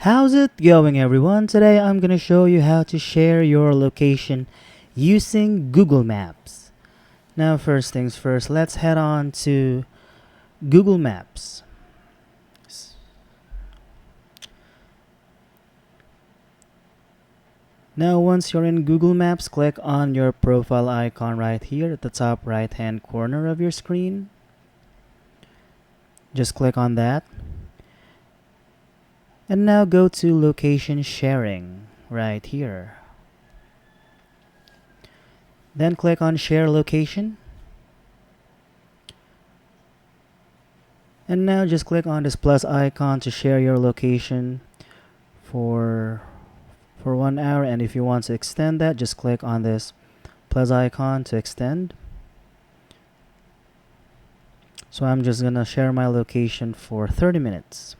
How's it going, everyone? Today I'm gonna show you how to share your location using Google Maps. Now, first things first, let's head on to Google Maps. Now, once you're in Google Maps, click on your profile icon right here at the top right hand corner of your screen. Just click on that. And now go to location sharing right here. Then click on share location. And now just click on this plus icon to share your location for 1 hour, and if you want to extend that, just click on this plus icon to extend. So I'm just gonna share my location for 30 minutes.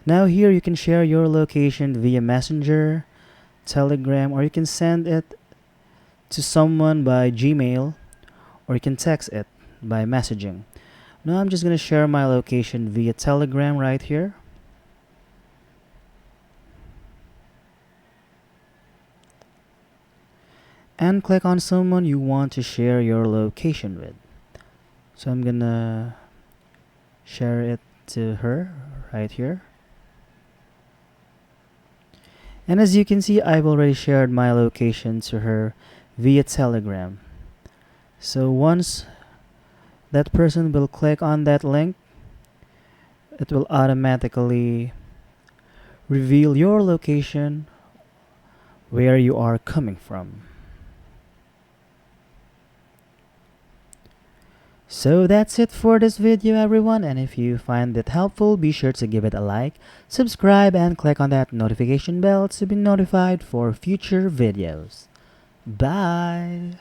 Now here you can share your location via Messenger, Telegram, or you can send it to someone by Gmail, or you can text it by messaging. Now I'm just gonna share my location via Telegram right here. And click on someone you want to share your location with. So I'm gonna share it to her right here. And as you can see, I've already shared my location to her via Telegram. So once that person will click on that link, it will automatically reveal your location, where you are coming from. So that's it for this video, everyone, and if you find it helpful, be sure to give it a like, subscribe, and click on that notification bell to be notified for future videos. Bye!